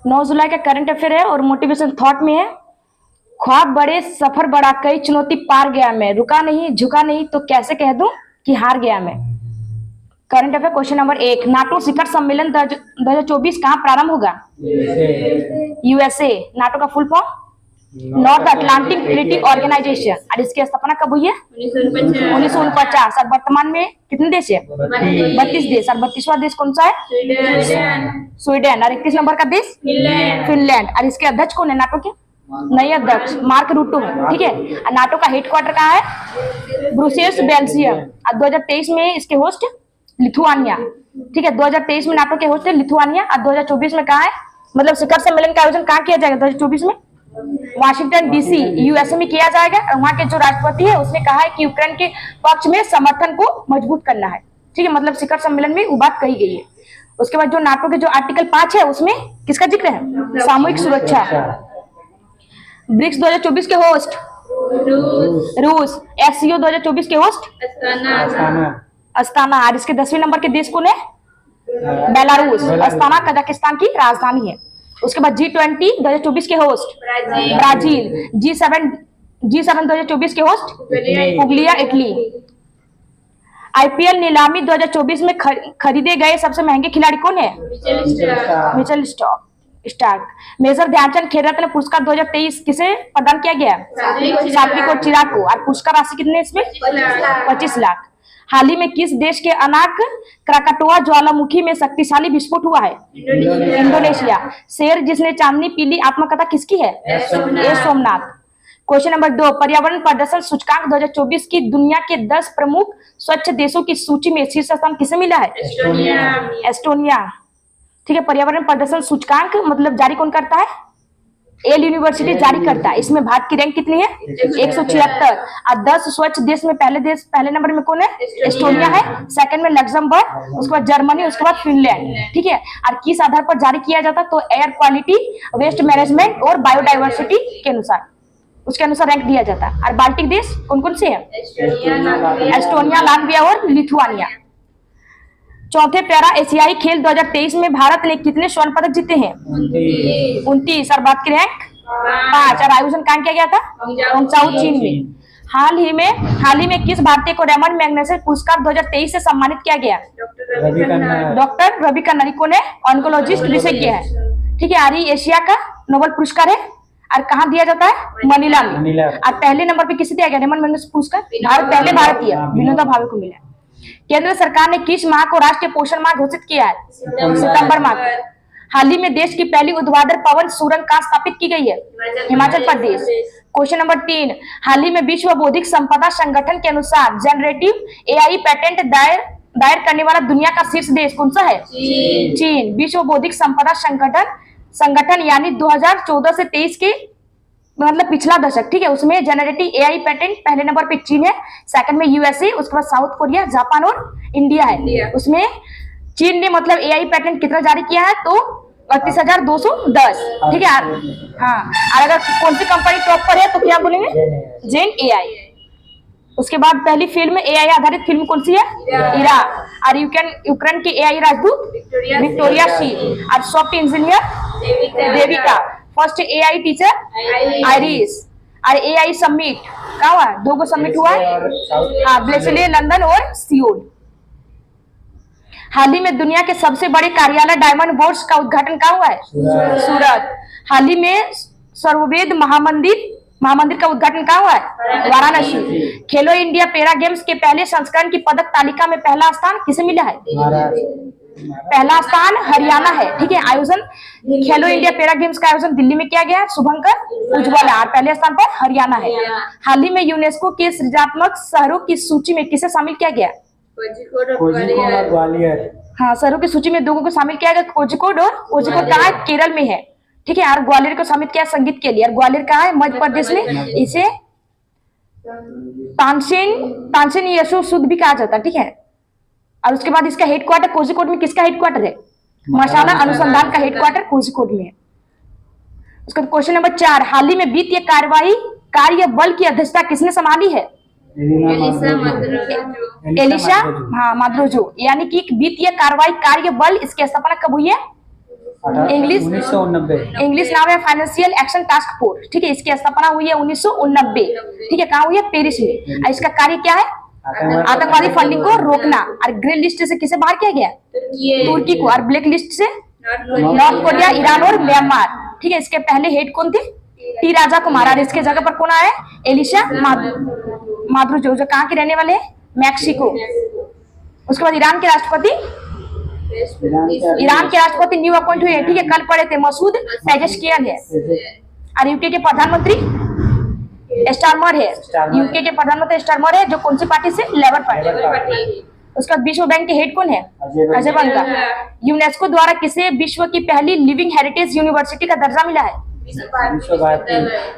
9 जुलाई का current affair है और मोटिवेशन थॉट में है। ख्वाब बड़े सफर बड़ा, कई चुनौती पार गया मैं, रुका नहीं झुका नहीं तो कैसे कह दूं कि हार गया मैं। Current affair question number 1, NATO शिखर सम्मेलन 2024 कहाँ प्रारंभ होगा? यूएसए। नाटो का full form North Atlantic Treaty Organisation, और इसकी स्थापना कब हुई है? 1949। और वर्तमान में कितने देश है? 32 देश। और 32वां देश कौन सा है? स्वीडन। और 31 नंबर का देश फिनलैंड। और इसके अध्यक्ष कौन है नाटो के? नए अध्यक्ष मार्क रूटो है। ठीक है। और नाटो का हेडक्वार्टर कहाँ है? Brussels, Belgium. और 2023 में इसके होस्ट लिथुआनिया। ठीक है, 2023 में नाटो के होस्ट है लिथुआनिया। और 2024 में कहाँ है, मतलब शिखर सम्मेलन का आयोजन कहाँ किया जाएगा 2024 में? वाशिंगटन डीसी, यूएसए में किया जाएगा। और वहां के जो राष्ट्रपति है उसने कहा है कि यूक्रेन के पक्ष में समर्थन को मजबूत करना है। ठीक है, मतलब शिखर सम्मेलन में वो बात कही गई है। उसके बाद जो नाटो के जो आर्टिकल 5 है उसमें किसका जिक्र है? सामूहिक सुरक्षा। ब्रिक्स 2024 के होस्ट रूस। एससीओ 2024 के होस्ट अस्ताना। और इसके 10वें नंबर के देश कौन है? बेलारूस। अस्ताना कजाकिस्तान की राजधानी है। उसके बाद G20 2024 के होस्ट ब्राजील। G7 2024 के होस्ट पुगलिया, इटली। आईपीएल नीलामी 2024 में खरीदे गए सबसे महंगे खिलाड़ी कौन है? Mitchell Starc. मेजर ध्यानचंद खेल रत्न पुरस्कार 2023 किसे प्रदान किया गया? सात्विक और चिराग को। और पुरस्कार राशि कितने इसमें? 25 लाख। हाल ही में किस देश के अनाक क्राकाटोआ ज्वालामुखी में शक्तिशाली विस्फोट हुआ है? इंडोनेशिया। शेर जिसने चांदनी पीली आत्मकथा किसकी है? ए सोमनाथ। क्वेश्चन नंबर 2, पर्यावरण प्रदर्शन सूचकांक 2024 की दुनिया के 10 प्रमुख स्वच्छ देशों की सूची में शीर्ष स्थान किसे मिला है? एस्टोनिया। ठीक है, पर्यावरण प्रदर्शन सूचकांक मतलब जारी कौन करता है? एल यूनिवर्सिटी जारी करता है। इसमें भारत की रैंक कितनी है? 176। और 10 स्वच्छ देश में पहले नंबर में कौन है? एस्टोनिया है। सेकंड में लग्जमबर्ग, उसके बाद जर्मनी, उसके बाद फिनलैंड। ठीक है, और किस आधार पर जारी किया जाता? तो एयर क्वालिटी, वेस्ट मैनेजमेंट और बायोडाइवर्सिटी के अनुसार, उसके अनुसार रैंक दिया जाता है। और बाल्टिक देश कौन कौन से हैं? एस्टोनिया, लाटविया और लिथुआनिया। चौथे पैरा एशियाई खेल 2023 में भारत ने कितने स्वर्ण पदक जीते हैं? 29। और बात की रैंक 5। और आयोजन कहाँ किया गया था? होंगचाओ, चीन में। हाल ही में किस भारतीय को रेमंड मैग्सेसे पुरस्कार 2023 से सम्मानित किया गया? डॉक्टर रवि कन्नड़। कौन है? ऑन्कोलॉजिस्ट विशेषज्ञ है। ठीक है, आरी एशिया का नोबेल पुरस्कार है। और कहाँ दिया जाता है? मनीला में। और पहले नंबर पे किसे दिया गया रेमंड मैग्सेसे पुरस्कार? पहले भारतीय विनोदा भावे को मिला। केंद्र सरकार ने किस माह को राष्ट्रीय पोषण माह घोषित किया है? सितंबर माह। हाल ही में देश की पहली ऊर्ध्वाधर पवन सुरंग कहाँ स्थापित की गई है? हिमाचल प्रदेश। क्वेश्चन नंबर 3, हाल ही में विश्व बौद्धिक संपदा संगठन के अनुसार जनरेटिव एआई पेटेंट दायर करने वाला दुनिया का शीर्ष देश कौन सा है? चीन। विश्व बौद्धिक संपदा संगठन यानी 2014 से 23 के मतलब पिछला दशक, ठीक है, उसमें जनरेटिव एआई पेटेंट पहले नंबर पे चीन है, सेकंड में यूएसए, उसके बाद साउथ कोरिया, जापान और इंडिया है। उसमें चीन ने मतलब एआई पेटेंट कितना जारी किया है? तो 32,210। ठीक है। हाँ, और अगर कौन सी कंपनी टॉप पर है तो क्या बोलेंगे? जेन एआई। उसके बाद पहली फिल्म एआई आधारित फिल्म कौन सी है? इरा। और यूक्रेन की एआई राजदूत विक्टोरिया सी। और soft engineer Devika. First AI teacher iris. और एआई समिट कहाँ हुआ? 2 समिट हुआ है, हाँ, ब्रेसिलिया, लंदन और सियोल। हाल ही में दुनिया के सबसे बड़े कार्यालय डायमंड बोर्ड्स का उद्घाटन कहाँ हुआ है? सूरत। हाल ही में सर्ववेद महामंदिर का उद्घाटन कहाँ हुआ है? वाराणसी। खेलो इंडिया पैरा गेम्स के पहले संस्करण की पदक तालिका में पहला स्थान किसे मिला है? पहला स्थान हरियाणा है। ठीक है, आयोजन खेलो इंडिया पैरा गेम्स का आयोजन दिल्ली में किया गया, शुभंकर उज्ज्वला। पहले स्थान पर हरियाणा है। हाल ही में यूनेस्को के सृजनात्मक शहरों की सूची में किसे शामिल किया गया? कोझिकोड और ग्वालियर। हाँ, शहरों की सूची में 2 को शामिल किया गया, कोझिकोड और कहाँ है? केरल में है। ठीक है, और ग्वालियर को शामिल किया संगीत के लिए। और ग्वालियर कहाँ है? मध्य प्रदेश में। इसे तानसेन यशो शुद्ध भी कहा जाता है। ठीक है, और उसके बाद इसका हेडक्वार्टर कोझिकोड में किसका हेडक्वार्टर है? मसाला अनुसंधान का हेडक्वार्टर कोझिकोड में है। उसका क्वेश्चन नंबर 4, हाल ही में वित्तीय कार्य बल की अध्यक्षता किसने संभाली है? एलिसा माद्रोजो। यानी कि वित्तीय कार्रवाई कार्य बल, इसकी स्थापना कब हुई है? इंग्लिश 1989। इंग्लिश नाम है फाइनेंशियल एक्शन टास्क फोर्स, ठीक है। इसकी स्थापना हुई है 1989, ठीक है। कहाँ हुई है? पेरिस में। और इसका कार्य क्या है? आतंकवादी फंडिंग को रोकना। और ग्रे लिस्ट से किसे बाहर किया गया? तुर्की को। और ब्लैक लिस्ट से नॉर्थ कोरिया, ईरान और म्यांमार, ठीक है। इसके पहले हेड कौन थे? टी राजा कुमार। और इसके जगह पर कौन आया? एलिशा माधुरो, जो कहाँ के रहने वाले हैं? मैक्सिको। उसके बाद ईरान के राष्ट्रपति न्यू अपॉइंट हुए, ठीक है। कल पढ़े थे, मसूद पेजेशकियान है। और यूके के प्रधानमंत्री स्टारमर है। यूके के प्रधानमंत्री स्टारमर है, जो कौन सी पार्टी से? Labour party. उसके बाद विश्व बैंक के हेड कौन है? अजय बंगा। यूनेस्को द्वारा किसे विश्व की पहली लिविंग हेरिटेज यूनिवर्सिटी का दर्जा मिला है?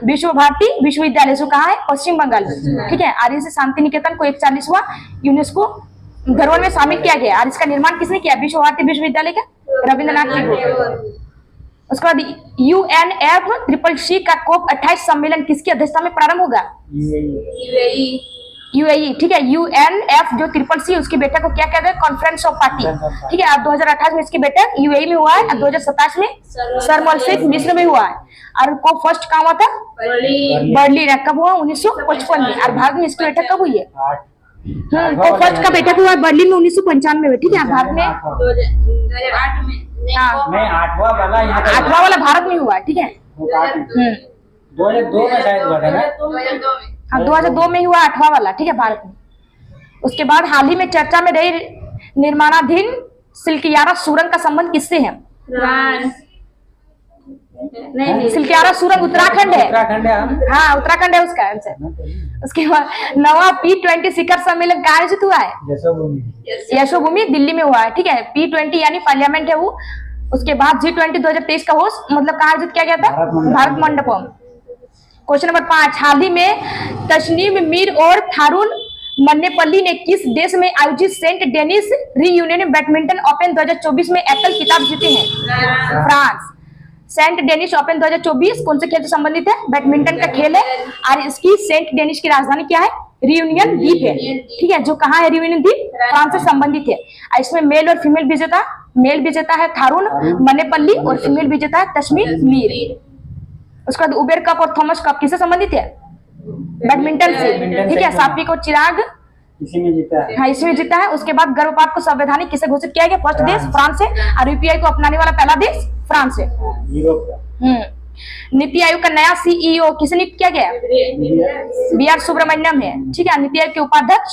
विश्व भारती विश्वविद्यालय। जो कहाँ है? पश्चिम बंगाल, ठीक है। और इसे शांति निकेतन को 41वां यूनेस्को धरोहर में शामिल किया गया। और इसका निर्माण किसने किया? विश्व भारती विश्वविद्यालय का रविंद्रनाथ टैगोर। उसके बाद UNFCCC का COP 28 सम्मेलन किसकी अध्यक्षता में प्रारंभ होगा? UAE, ठीक है। UNF जो CCC उसकी बैठक को क्या कहते हैं? कॉन्फ्रेंस ऑफ पार्टी, ठीक है। अब 2028 में इसकी बैठक UAE में हुआ है। और 2027 में शर्म एल शेख मिस्र में हुआ है। और को फर्स्ट कहाँ हुआ था? बर्लिन। कब हुआ? 1955 में। और भारत में इसकी बैठक कब हुई है? को फर्स्ट का बैठक हुआ बर्लिन में 1995 में, ठीक है। भारत में 2008 में। नहीं, 8वां वाला भारत में हुआ है, ठीक है। 2002 में शायद हुआ था ना? 2002 में। हाँ, 2002 में ही हुआ 8वां वाला, ठीक है, भारत में। उसके बाद हाल ही में चर्चा में रही निर्माणाधीन सिल्कियारा सुरंग का संबंध किससे है? फ्रांस। नहीं, सिल्कियारा सुरंग उत्तराखंड है। हाँ, उत्तराखंड है उसका आंसर। उसके बाद 9वां P20 शिखर सम्मेलन कहाँ आयोजित हुआ है? यशोभूमि दिल्ली में हुआ है, ठीक है। P20 यानी पार्लियामेंट है वो। उसके बाद G20 2023 का होस्ट मतलब कहाँ आयोजित किया गया था? भारत मंडपम। क्वेश्चन नंबर 5, हाल ही में तस्नीम मीर और थारून मन्नेपल्ली ने किस देश में आयोजित Saint Denis Reunion badminton open 2024 में एकल खिताब जीते हैं? फ्रांस। सेंट डेनिस ओपन 2024 कौन से खेल से संबंधित है? बैडमिंटन का खेल है। और इसकी सेंट डेनिस की राजधानी क्या है? रियूनियन द्वीप है, ठीक है। जो कहाँ है रियूनियन द्वीप? फ्रांस से संबंधित है। इसमें मेल और फीमेल विजेता, मेल विजेता है थारून मन्नेपल्ली और फीमेल विजेता है तस्मीर मीर। उसके बाद उबेर कप और थॉमस कप किससे संबंधित है? बैडमिंटन से, ठीक है। सात्विक और चिराग इसी में जीता है। हाँ, इसमें जीता है। उसके बाद गर्भपात को संवैधानिक किसे घोषित किया गया? फर्स्ट देश फ्रांस है। और UPI को अपनाने वाला पहला देश फ्रांस है। यूरोप का। नीति आयोग का नया CEO किसे नियुक्त किया गया? BR सुब्रमण्यम है, ठीक है। नीति आयोग के उपाध्यक्ष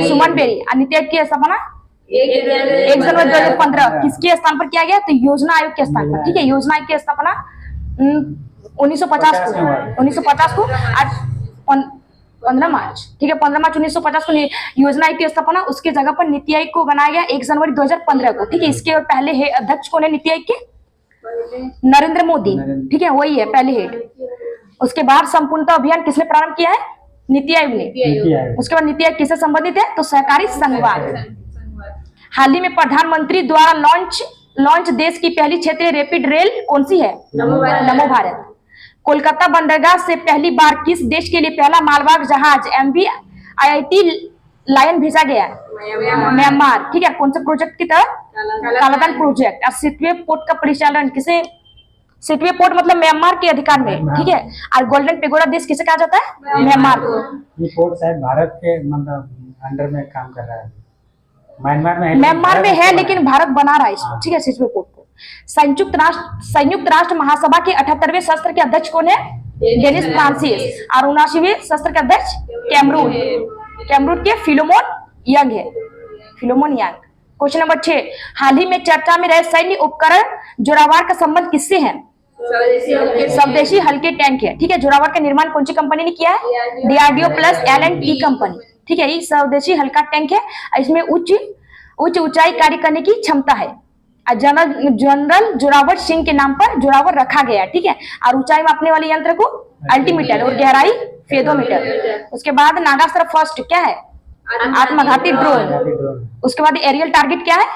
सुमन बेरी। और नीति आयोग की स्थापना 1 जनवरी 2015 किसके स्थान पर किया गया? तो योजना आयोग के स्थान पर, ठीक है। योजना आयोग की स्थापना 1950 को 15 मार्च, ठीक है। 15 मार्च 1950 को योजना आयोग की स्थापना। उसके जगह पर नीति आयोग को बनाया गया 1 जनवरी 2015 को, ठीक है। इसके पहले अध्यक्ष कौन है नीति आयोग के? नरेंद्र मोदी, ठीक है, वही है पहले हेड। उसके बाद संपूर्णता अभियान किसने प्रारंभ किया है? नीति आयोग ने। उसके बाद नीति आयोग किससे संबंधित है? तो सहकारी संघवाद। हाल ही में प्रधानमंत्री द्वारा लॉन्च देश की पहली क्षेत्रीय रैपिड रेल कौन सी है? नमो भारत। कोलकाता बंदरगाह से पहली बार किस देश के लिए पहला मालवाहक जहाज MV IIT लायन भेजा गया? म्यांमार, ठीक है। कौन से प्रोजेक्ट की तरह? कालादान प्रोजेक्ट। और सिटवे पोर्ट का परिचालन किसे? सिटवे पोर्ट मतलब म्यांमार के अधिकार में, ठीक है। और गोल्डन पेगोडा देश किसे कहा जाता है? म्यांमार को। ये पोर्ट शायद भारत के मतलब अंडर में काम कर रहा है। म्यांमार में है लेकिन भारत बना रहा है इसको, ठीक है, सिटवे पोर्ट को। संयुक्त राष्ट्र महासभा के 78वें सत्र के अध्यक्ष कौन है? Dennis Francis. और 79वें सत्र के अध्यक्ष कैमरून के फिलोमोन यंग है, फिलोमोन यंग। क्वेश्चन नंबर 6, हाल ही में चर्चा में रहे सैन्य उपकरण जोरावर का संबंध किससे है? स्वदेशी हल्के टैंक है, ठीक है। जोरावर का निर्माण कौन सी कंपनी ने किया है? DRDO प्लस L&T कंपनी, ठीक है। ये स्वदेशी हल्का टैंक है। इसमें उच्च ऊंचाई कार्य करने की क्षमता है। जनरल जोरावर सिंह के नाम पर जोरावर रखा गया, ठीक है। और ऊंचाई मापने वाले यंत्र को अल्टीमीटर और गहराई फेदोमीटर। उसके बाद नागास्त्र फर्स्ट क्या है? आत्मघाती ड्रोन। उसके बाद एरियल टारगेट क्या है?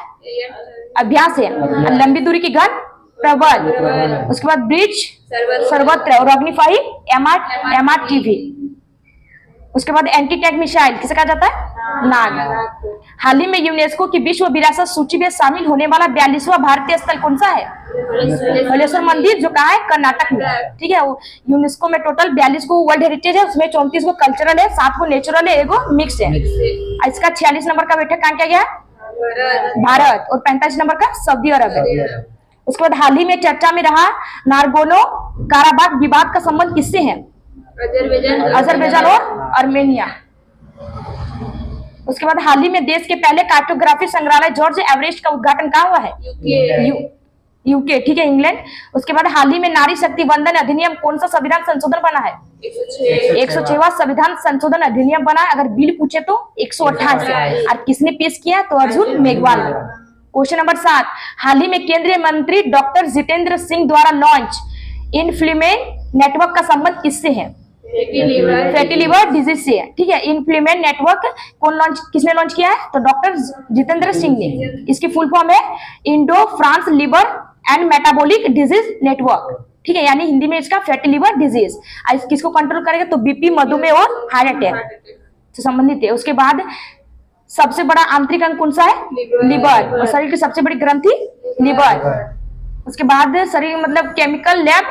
अभ्यास है। लंबी दूरी की गन प्रबल। उसके बाद ब्रिज सर्वत्र और अग्नि 5 MRTV। उसके बाद एंटी टैंक मिसाइल किसे कहा जाता है? नाग। हाल ही में यूनेस्को की विश्व विरासत सूची में शामिल होने वाला 42वां भारतीय स्थल कौन सा है? हलेश्वर मंदिर जो कहाँ है, कर्नाटक में, ठीक है। यूनेस्को में टोटल 42 को वर्ल्ड हेरिटेज है, उसमें 34 को कल्चरल है, 7 को नेचुरल है, एगो मिक्स है। इसका 46 नंबर का बैठक कहाँ किया गया है, भारत, और 45 नंबर का सऊदी अरब है। उसके बाद हाल ही में चर्चा में रहा नारगोनो काराबाग विवाद का संबंध किससे है, अजरबैजान और आर्मेनिया। उसके बाद हाल ही में देश के पहले कार्टोग्राफी संग्रहालय जॉर्ज एवरेस्ट का उद्घाटन कहाँ हुआ है, यूके, ठीक है, इंग्लैंड। उसके बाद हाल ही में नारी शक्ति वंदन अधिनियम कौन सा संविधान संशोधन बना है, 106वां संविधान संशोधन अधिनियम बना है। अगर बिल पूछे तो 128, और किसने पेश किया तो अर्जुन मेघवाल ने। क्वेश्चन नंबर 7, हाल ही में केंद्रीय मंत्री डॉक्टर जितेंद्र सिंह द्वारा लॉन्च इन्फ्लेमेंट नेटवर्क का संबंध किससे है, फैटी लिवर डिजीज से है, ठीक है। इन्फ्लेमेंट नेटवर्क किसने लॉन्च किया है, तो डॉक्टर जितेंद्र सिंह ने। इसकी फुल फॉर्म है Indo France liver and metabolic disease network, ठीक है, यानी हिंदी में इसका फैटी लिवर डिजीज। किसको कंट्रोल करेगा, तो बीपी, मधुमेह और हार्ट अटैक से संबंधित है। उसके बाद सबसे बड़ा आंतरिक अंग कौन सा है, लिवर, और शरीर की सबसे बड़ी ग्रंथि लिवर। उसके बाद शरीर मतलब केमिकल लैब,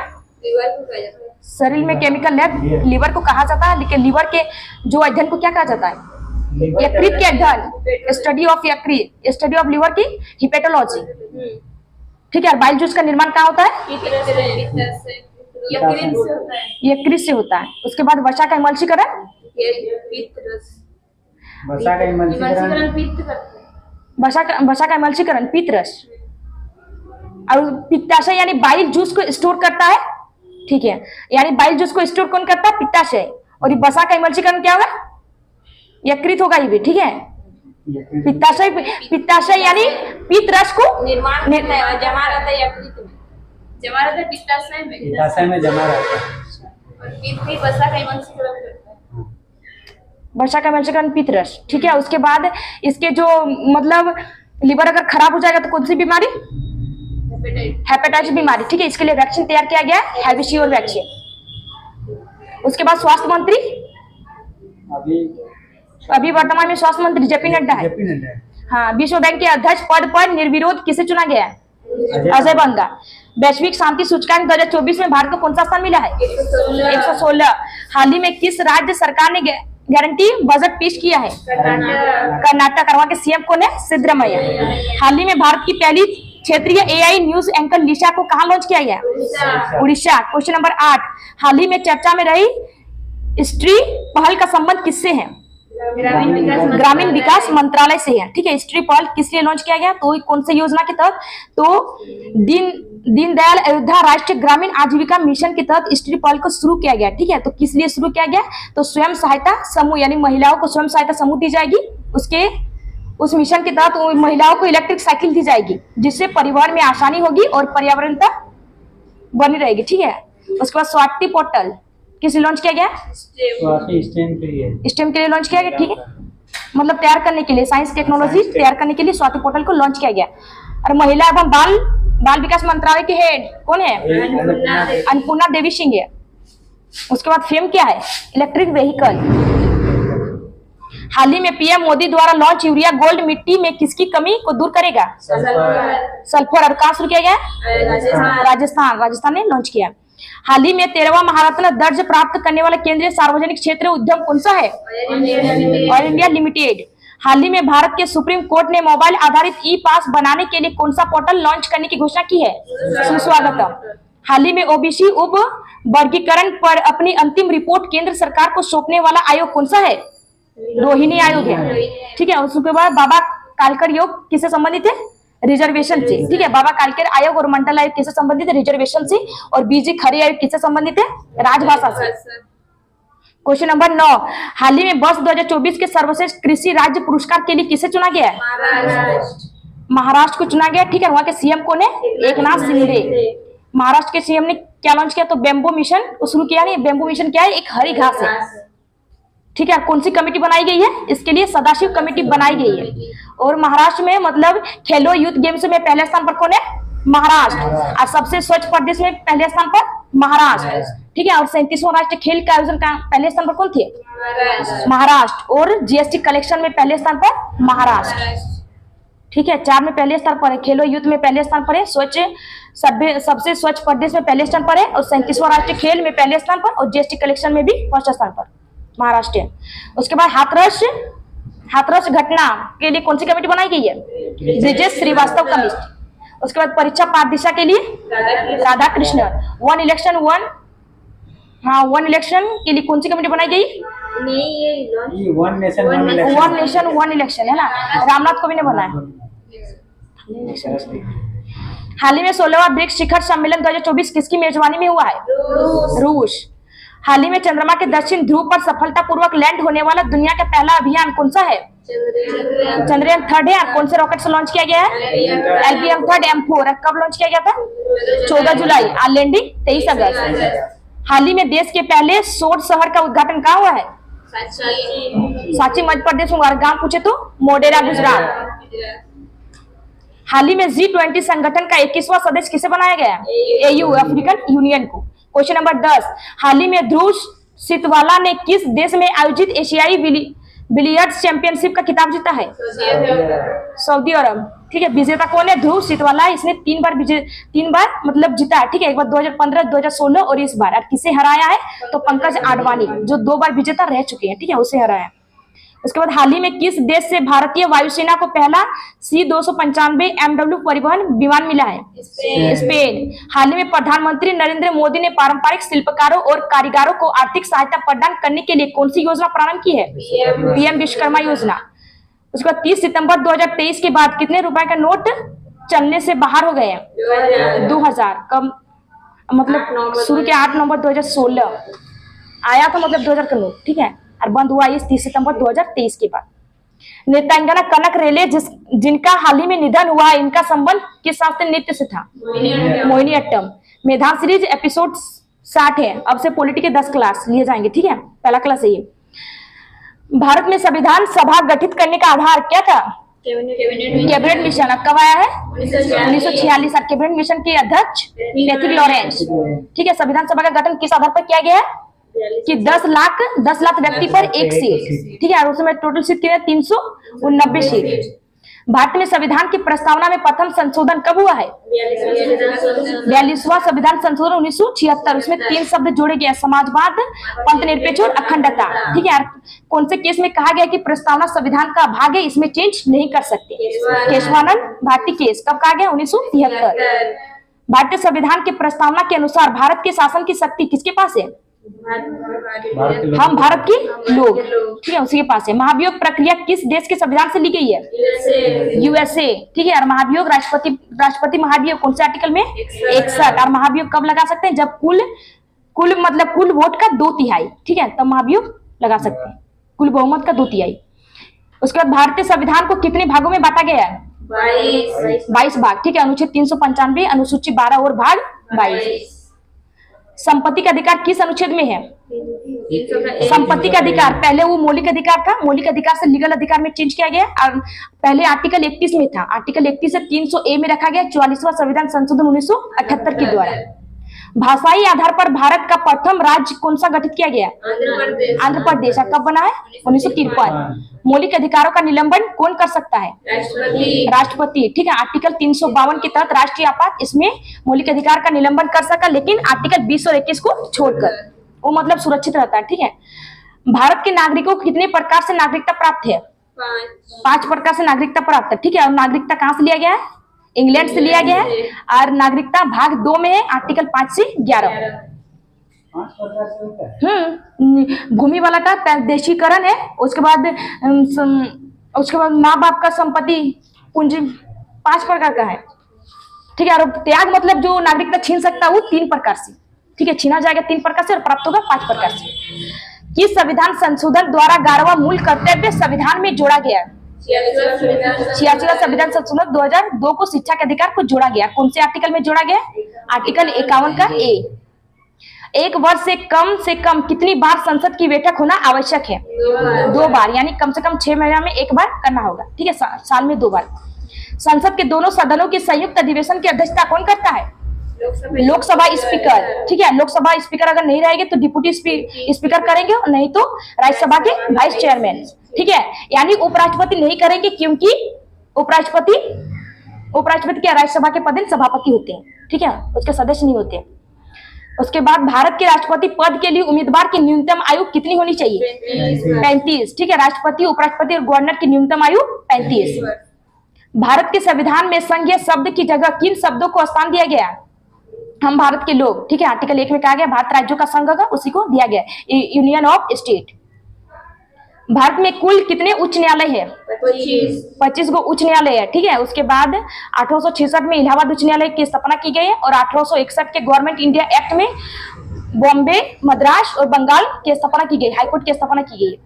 शरीर में केमिकल लैब लिवर को कहा जाता है, लेकिन लिवर के जो अध्ययन को क्या कहा जाता है, यकृत के अध्ययन, स्टडी ऑफ यकृत, स्टडी ऑफ लिवर की हिपेटोलॉजी, ठीक है। बाइल जूस का निर्माण कहाँ होता है, यकृत से होता है। उसके बाद वसा का एमल्सीकरण, वसा का एमल्सीकरण पित्त रस, और पित्ताशय यानी बाइल जूस को स्टोर करता है, ठीक है, यानी बाइल जूस को स्टोर कौन करता है, पित्ताशय, और ये वसा का एमल्सीकरण क्या होगा, यकृत होगा ये भी, ठीक है। पित्ताशय यानी पित्त रस को निर्माण जमा रहता है यकृत में, जमा रहता है पित्ताशय में जमा रहता है, और पित्त भी वसा का एमल्सीकरण करता है, वसा का एमल्सीकरण पित्त रस, ठीक है। उसके बाद इसके जो मतलब लिवर अगर खराब हो जाएगा तो कौन सी बीमारी, हेपेटाइटिस बीमारी, ठीक है। इसके लिए वैक्सीन तैयार किया गया है, हैविशियोर वैक्सीन। उसके बाद स्वास्थ्य मंत्री अभी वर्तमान में स्वास्थ्य मंत्री जेपी नड्डा है, हाँ। विश्व बैंक के अध्यक्ष पद पर निर्विरोध किसे चुना गया है, अजय बंगा। वैश्विक शांति सूचकांक 2024 में भारत को कौन सा स्थान मिला है, 116। हाल ही में किस राज्य सरकार ने गारंटी बजट पेश किया है, कर्नाटक। वहां के सीएम कौन है, सिद्धरामैया। हाल ही में भारत की पहली क्षेत्रीय एआई न्यूज एंकर लिशा को कहां लॉन्च किया गया, उड़ीसा। क्वेश्चन नंबर 8, हाल ही में चर्चा में रही स्त्री पहल का संबंध किससे है, ग्रामीण विकास मंत्रालय से है, ठीक है। स्त्री पहल किस लिए लॉन्च किया गया, तो कौन से योजना के तहत, तो दीनदयाल अयोध्या राष्ट्रीय ग्रामीण आजीविका मिशन के तहत स्त्री पहल को शुरू किया गया, ठीक है। तो किस लिए शुरू किया गया, तो स्वयं सहायता समूह, यानी महिलाओं को स्वयं सहायता समूह दी जाएगी, उस मिशन के तहत महिलाओं को इलेक्ट्रिक साइकिल दी जाएगी, जिससे परिवहन में आसानी होगी और पर्यावरणता बनी रहेगी, ठीक है। उसके बाद स्वाति पोर्टल किस लिए लॉन्च किया गया, स्टेम के लिए लॉन्च किया गया, ठीक है, मतलब तैयार करने के लिए, साइंस टेक्नोलॉजी तैयार करने के लिए स्वाति पोर्टल को लॉन्च किया गया। और महिला एवं बाल विकास मंत्रालय के हेड कौन है, अन्नपूर्णा देवी सिंह है। उसके बाद फेम क्या है, इलेक्ट्रिक व्हीकल। हाल ही में पीएम मोदी द्वारा लॉन्च यूरिया गोल्ड मिट्टी में किसकी कमी को दूर करेगा, सल्फर। और कहां शुरू किया गया, राजस्थान ने लॉन्च किया। हाल ही में 13वां महारत्न दर्ज प्राप्त करने वाला केंद्रीय सार्वजनिक क्षेत्र उद्यम कौन सा है, ऑयल इंडिया लिमिटेड। हाल ही में भारत के सुप्रीम कोर्ट ने मोबाइल आधारित ई पास बनाने के लिए कौन सा पोर्टल लॉन्च करने की घोषणा की है, सुस्वागतम। हाल ही में ओबीसी उप वर्गीकरण पर अपनी अंतिम रिपोर्ट केंद्र सरकार को सौंपने वाला आयोग कौन सा है, रोहिणी आयोग है, ठीक है। उसके बाद बाबा कालकर योग किससे संबंधित है, रिजर्वेशन से, ठीक है। बाबा कालकर आयोग और मंडल आयोग किससे संबंधित है, रिजर्वेशन से। और बीजी खरे आयोग किससे संबंधित है, राजभाषा से। क्वेश्चन नंबर 9, हाल ही में वर्ष 2024 के सर्वश्रेष्ठ कृषि राज्य पुरस्कार के लिए किसे चुना गया है, महाराष्ट्र को चुना गया, ठीक है। वहां के सीएम कौन है, एकनाथ शिंदे। महाराष्ट्र के सीएम ने क्या लॉन्च किया, तो बेम्बो मिशन शुरू किया। नहीं, बेम्बो मिशन क्या है, एक हरी घास है, ठीक है। कौन सी कमेटी बनाई गई है, इसके लिए सदाशिव कमेटी बनाई गई है। और महाराष्ट्र में मतलब खेलो यूथ गेम्स में पहले स्थान पर कौन है, महाराष्ट्र। और सबसे स्वच्छ प्रदेश में पहले स्थान पर महाराष्ट्र, ठीक है। और 37वां राष्ट्रीय खेल का आयोजन का पहले स्थान पर कौन थे, महाराष्ट्र। और जीएसटी कलेक्शन में पहले स्थान पर महाराष्ट्र। ठीक है। 4 में पहले स्थान पर है, खेलो यूथ में पहले स्थान पर है, स्वच्छ सभ्य सबसे स्वच्छ प्रदेश में पहले स्थान पर है, और 37वां राष्ट्रीय खेल में पहले स्थान पर, और जीएसटी कलेक्शन में भी फर्स्ट स्थान पर महाराष्ट्र है। उसके बाद हाथरस घटना के लिए कौन सी कमेटी बनाई गई है? ब्रिजेश श्रीवास्तव कमेटी। उसके बाद परीक्षा पारदर्शिता के लिए राधा कृष्णन। वन इलेक्शन के लिए कौन सी कमेटी बनाई गई? नहीं, ये one nation one nation one election है ना, रामनाथ कोविंद ने बनाया। हाल ही में 16वां ब्रिक्स शिखर सम्मेलन 2024 किसकी मेजबानी में हुआ है? रूस। हाल ही में चंद्रमा के दक्षिण ध्रुव पर सफलतापूर्वक लैंड होने वाला दुनिया का पहला अभियान कौन सा है? चंद्रयान 3 है। कौन से रॉकेट से लॉन्च किया गया है? LPM-3 M4। कब लॉन्च किया गया था? 14 जुलाई। और लैंडिंग 23 अगस्त। हाल ही में देश के पहले सौर शहर का उद्घाटन कहाँ हुआ है? सांची मध्य प्रदेश में। और गांव पूछे तो मोढेरा गुजरात। हाल ही में G20 संगठन का 21वां सदस्य किसे बनाया गया? AU अफ्रीकन यूनियन को। क्वेश्चन नंबर 10, हाल ही में ध्रुव सितवाला ने किस देश में आयोजित एशियाई बिलियर्ड्स चैंपियनशिप का खिताब जीता है? सऊदी अरब। ठीक है। विजेता कौन है? ध्रुव सितवाला। इसने 3 बार मतलब जीता है। ठीक है। एक बार 2015, 2016 और इस बार। और किसे हराया है? तो पंकज आडवाणी जो 2 बार विजेता रह चुके हैं। ठीक है, उसे हराया। उसके बाद हाल ही में किस देश से भारतीय वायुसेना को पहला C-295 MW परिवहन विमान मिला है? स्पेन। हाल ही में प्रधानमंत्री नरेंद्र मोदी ने पारंपरिक शिल्पकारों और कारीगरों को आर्थिक सहायता प्रदान करने के लिए कौन सी योजना प्रारंभ की है? PM विश्वकर्मा योजना। उसके बाद 30 सितंबर 2023 के बाद कितने रुपए का नोट चलने से बाहर हो गए हैं? 2000। कब? मतलब शुरू के 8 नवंबर 2016 आया था, मतलब 2000 का नोट। ठीक है। और बंद हुआ इस 30 सितंबर 2023 के बाद। नृत्यांगना कनक रेले जिनका हाल ही में निधन हुआ, इनका संबंध किस शास्त्रीय नृत्य से था? मोहिनीअट्टम। मैदान सीरीज एपिसोड 60 है। अब से पॉलिटी के 10 क्लास लिए जाएंगे। ठीक है, पहला क्लास है ये। भारत में संविधान सभा गठित करने का आधार क्या था? Cabinet mission. अब कब आया है? 1946। और कैबिनेट मिशन के अध्यक्ष पैट्रिक लॉरेंस। ठीक है। संविधान सभा का गठन किस आधार पर किया गया है? कि 10 लाख व्यक्ति पर एक सीट। ठीक है। और उसमें टोटल सीट कितने? 389 सीट। भारत में संविधान की प्रस्तावना में प्रथम संशोधन कब हुआ है? 42वां संविधान संशोधन 1976। उसमें 3 शब्द जोड़े गए: समाजवाद, पंथ निरपेक्ष और अखंडता। ठीक है। कौन से केस में कहा गया कि प्रस्तावना संविधान का भाग है, इसमें चेंज नहीं कर सकते? केशवानंद भारती केस। कब कहा गया? 1973। भारतीय संविधान की प्रस्तावना के अनुसार भारत के शासन की शक्ति किसके पास है? हम भारत के लोग। ठीक है, उसी के पास है। महाभियोग प्रक्रिया किस देश के संविधान से ली गई है? USA। ठीक है। और महाभियोग राष्ट्रपति महाभियोग कौन से आर्टिकल में? 61। और महाभियोग कब लगा सकते हैं? जब कुल वोट का 2/3। ठीक है, तब महाभियोग लगा सकते हैं। कुल बहुमत का 2/3। उसके बाद भारतीय संविधान को कितने भागों में बांटा गया है? 22 भाग। ठीक है। अनुच्छेद 395, अनुसूची 12 और भाग 22। संपत्ति का अधिकार किस अनुच्छेद में है? संपत्ति का अधिकार पहले वो मौलिक अधिकार था, मौलिक अधिकार से लीगल अधिकार में चेंज किया गया। और पहले आर्टिकल 31 में था, आर्टिकल 31 से 300A में रखा गया 44वां संविधान संशोधन 1978 के द्वारा। भाषाई आधार पर भारत का प्रथम राज्य कौन सा गठित किया गया? आंध्र प्रदेश। कब बना है? 1953। मौलिक अधिकारों का निलंबन कौन कर सकता है? राष्ट्रपति। ठीक है। आर्टिकल 352 के तहत राष्ट्रीय आपात इसमें मौलिक अधिकार का निलंबन कर सका, लेकिन आर्टिकल 20 और 21 को छोड़कर वो मतलब सुरक्षित रहता है। ठीक है। भारत के नागरिकों को कितने प्रकार से नागरिकता प्राप्त है? 5 प्रकार से नागरिकता प्राप्त है। ठीक है। और नागरिकता कहां से लिया गया है? इंग्लैंड से लिया गया है। और नागरिकता भाग 2 में है, आर्टिकल 5 से 11। भूमि वाला का देशीकरण है। उसके बाद माँ बाप का संपत्ति पूंजी 5 प्रकार का है। ठीक है। और त्याग मतलब जो नागरिकता छीन सकता है वो 3 प्रकार से। ठीक है, छीना जाएगा 3 प्रकार से और प्राप्त होगा 5 प्रकार से। किस संविधान संशोधन द्वारा 11वां मूल कर्तव्य संविधान में जोड़ा गया? 86वां संविधान संशोधन 2002 को शिक्षा के अधिकार को जोड़ा गया। कौन से आर्टिकल में जोड़ा गया? आर्टिकल 51 का A। 1 वर्ष से कम कितनी बार संसद की बैठक होना आवश्यक है? 2 बार। यानी कम से कम 6 महीने में 1 बार करना होगा। ठीक है, साल में 2 बार। संसद के दोनों सदनों की संयुक्त अधिवेशन की अध्यक्षता कौन करता है? लोकसभा स्पीकर। ठीक है। लोकसभा स्पीकर अगर नहीं रहेंगे तो डिप्टी स्पीकर करेंगे, और नहीं तो राज्यसभा के वाइस चेयरमैन। ठीक है। यानी उपराष्ट्रपति नहीं करेंगे, क्योंकि उपराष्ट्रपति क्या राज्यसभा के पद सभापति होते हैं, ठीक है, उसके सदस्य नहीं होते। उसके बाद भारत के राष्ट्रपति पद के लिए उम्मीदवार की न्यूनतम आयु कितनी होनी चाहिए? 35, ठीक है। राष्ट्रपति, उपराष्ट्रपति और गवर्नर की न्यूनतम आयु 35। भारत के संविधान में संघीय शब्द की जगह किन शब्दों को स्थान दिया गया? हम भारत के लोग, ठीक है। आर्टिकल 1 में कहा गया भारत राज्यों का संघ होगा, उसी को दिया गया यूनियन ऑफ स्टेट। भारत में कुल कितने उच्च न्यायालय है? 25 गो उच्च न्यायालय है, ठीक है। उसके बाद 1866 में इलाहाबाद उच्च न्यायालय की स्थापना की गई है और 1861 के गवर्नमेंट इंडिया एक्ट में बॉम्बे, मद्रास और बंगाल की स्थापना की गई, हाईकोर्ट की स्थापना की गई है।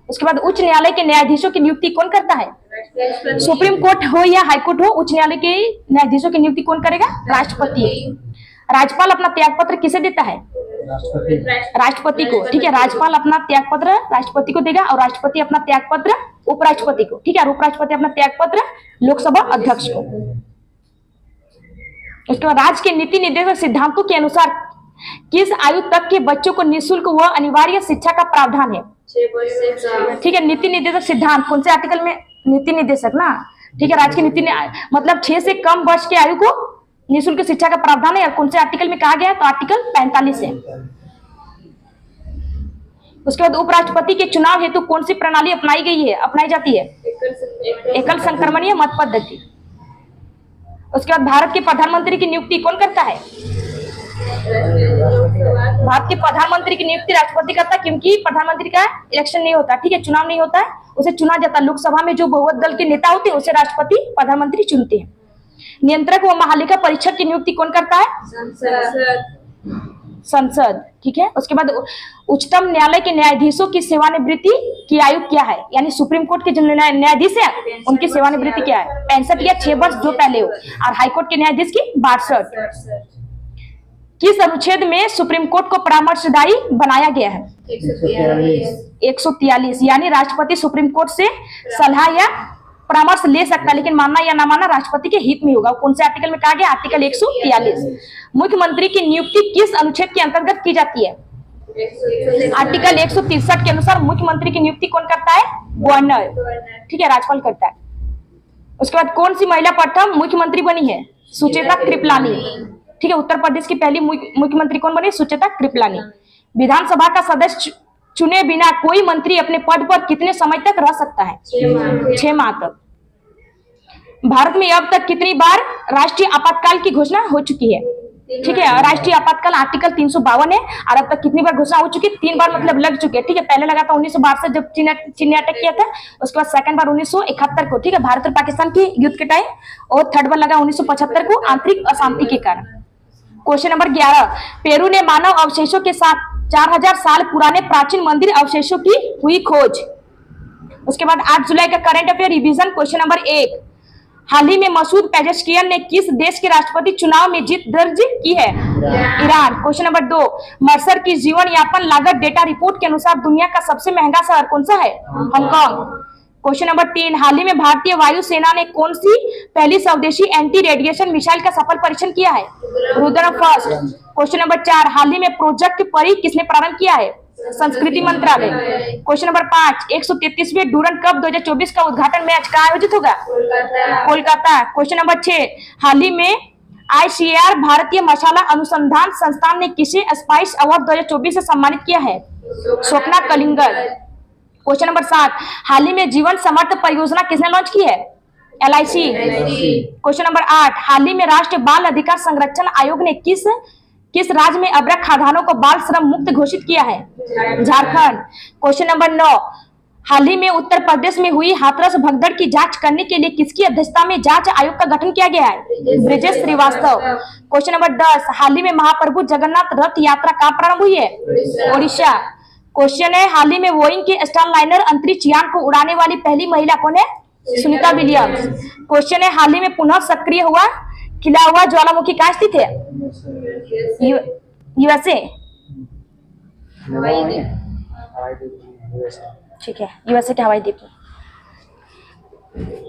उसके बाद उच्च न्यायालय के न्यायाधीशों की नियुक्ति कौन करता है? सुप्रीम कोर्ट हो या हाईकोर्ट हो, उच्च न्यायालय के न्यायाधीशों की नियुक्ति कौन करेगा? राष्ट्रपति। राज्यपाल अपना त्यागपत्र किसे देता है? राष्ट्रपति को, ठीक है। राज्यपाल अपना त्यागपत्र राष्ट्रपति को देगा और राष्ट्रपति अपना त्यागपत्र उपराष्ट्रपति को, ठीक है। और उपराष्ट्रपति अपना त्यागपत्र लोकसभा अध्यक्ष को। उसके बाद राज्य के नीति निर्देशक सिद्धांतों के अनुसार किस आयु तक के बच्चों को निःशुल्क व अनिवार्य शिक्षा का प्रावधान है? 6 ठीक है। नीति निर्देशक सिद्धांत कौन से आर्टिकल में? नीति निर्देशक ना, ठीक है। राज्य की नीति मतलब 6 से कम वर्ष के आयु को निःशुल्क शिक्षा का प्रावधान है। और कौन से आर्टिकल में कहा गया है? तो आर्टिकल 45 है। उसके बाद उपराष्ट्रपति के चुनाव हेतु कौन सी प्रणाली अपनाई जाती है? एकल संक्रमणीय मत पद्धति। उसके बाद भारत के प्रधानमंत्री की नियुक्ति कौन करता है? भारत के प्रधानमंत्री की नियुक्ति राष्ट्रपति करता है, क्योंकि प्रधानमंत्री का इलेक्शन नहीं होता, ठीक है, चुनाव नहीं होता है, उसे चुना जाता है। लोकसभा में जो बहुमत दल के नेता होते हैं उसे राष्ट्रपति प्रधानमंत्री चुनते हैं। नियंत्रक व महालेखा परीक्षक की नियुक्ति कौन करता है? संसद, ठीक है। उसके बाद उच्चतम न्यायालय के न्यायाधीशों की सेवानिवृत्ति की आयु क्या है? यानी सुप्रीम कोर्ट के जो न्यायाधीश है उनकी सेवानिवृत्ति क्या है? 65 या 6 वर्ष जो पहले हो। और हाईकोर्ट के न्यायाधीश की 62। किस अनुच्छेद में सुप्रीम कोर्ट को परामर्शदायी बनाया गया है? 143। यानी राष्ट्रपति सुप्रीम कोर्ट से सलाह या परामर्श ले सकता है, लेकिन मानना या ना मानना राष्ट्रपति के हित में होगा। कौन से आर्टिकल में कहा गया? आर्टिकल 143। मुख्यमंत्री की नियुक्ति किस अनुच्छेद के अंतर्गत की जाती है? आर्टिकल 163 के अनुसार मुख्यमंत्री की नियुक्ति कौन करता है? गवर्नर, ठीक है, राज्यपाल करता है। उसके बाद कौन सी महिला प्रथम मुख्यमंत्री बनी है? सुचेता कृपलानी, ठीक है। उत्तर प्रदेश की पहली मुख्यमंत्री कौन बनी? सुचेता कृपलानी। विधानसभा का सदस्य चुने बिना कोई मंत्री अपने पद पर कितने समय तक रह सकता है? 6 माह तक। भारत में अब तक कितनी बार राष्ट्रीय आपातकाल की घोषणा हो चुकी है? ठीक है। राष्ट्रीय आपातकाल आर्टिकल 352 है और अब तक कितनी बार घोषणा हो चुकी है? 3 बार मतलब लग चुके हैं, ठीक है। पहले लगा था 1962 जब चीन ने अटैक किया था, उसके बाद सेकंड बार 1971 को, ठीक है, भारत और पाकिस्तान के युद्ध के टाइम, और थर्ड बार लगा 1975 को आंतरिक अशांति के कारण। क्वेश्चन नंबर 11, पेरू ने मानव अवशेषों के साथ 4000 साल पुराने प्राचीन मंदिर अवशेषों की हुई खोज। उसके बाद 8 जुलाई का current affair revision. Question number 1, हाल ही में मसूद पेजेश्कियन ने किस देश के राष्ट्रपति चुनाव में जीत दर्ज की है? ईरान। क्वेश्चन नंबर 2, मर्सर की जीवन यापन लागत डेटा रिपोर्ट के अनुसार दुनिया का सबसे महंगा शहर कौन सा है? हांगकांग। क्वेश्चन नंबर 3, हाल ही में भारतीय वायुसेना ने कौन सी पहली स्वदेशी एंटी रेडिएशन मिसाइल का सफल परीक्षण किया है? रुद्र फर्स्ट। क्वेश्चन नंबर 4, हाल ही में प्रोजेक्ट परी किसने प्रारंभ किया है? संस्कृति मंत्रालय। क्वेश्चन नंबर 5, 133वें डूरंड कप 2024 का उद्घाटन मैच कहाँ आयोजित होगा? कोलकाता। क्वेश्चन नंबर 6, हाल ही में ICAR भारतीय मसाला अनुसंधान संस्थान ने किसे स्पाइस अवार्ड 2024 से सम्मानित किया है? स्वप्ना कलिंगर। क्वेश्चन नंबर 7, हाल ही में जीवन समर्थ परियोजना किसने लॉन्च की है? LIC। क्वेश्चन नंबर 8, हाल ही में राष्ट्रीय बाल अधिकार संरक्षण आयोग ने किस राज्य में अभ्रक खादानों को बाल श्रम मुक्त घोषित किया है? झारखंड। क्वेश्चन नंबर 9, हाल ही में उत्तर प्रदेश में हुई हाथरस भगदड़ की जांच करने के लिए किसकी अध्यक्षता में जांच आयोग का गठन किया गया है? ब्रिजेश श्रीवास्तव। क्वेश्चन नंबर 10, हाल ही में महाप्रभु जगन्नाथ रथ यात्रा कहाँ प्रारंभ हुई है? ओडिशा। क्वेश्चन है, हाल ही में बोइंग के स्टारलाइनर अंतरिक्ष यान को उड़ाने वाली पहली महिला कौन है? सुनीता विलियम्स। क्वेश्चन है, हाल ही में पुनः सक्रिय हुआ खिला हुआ ज्वालामुखी कहाँ स्थित है? USA। ठीक है, USA के हवाई द्वीप।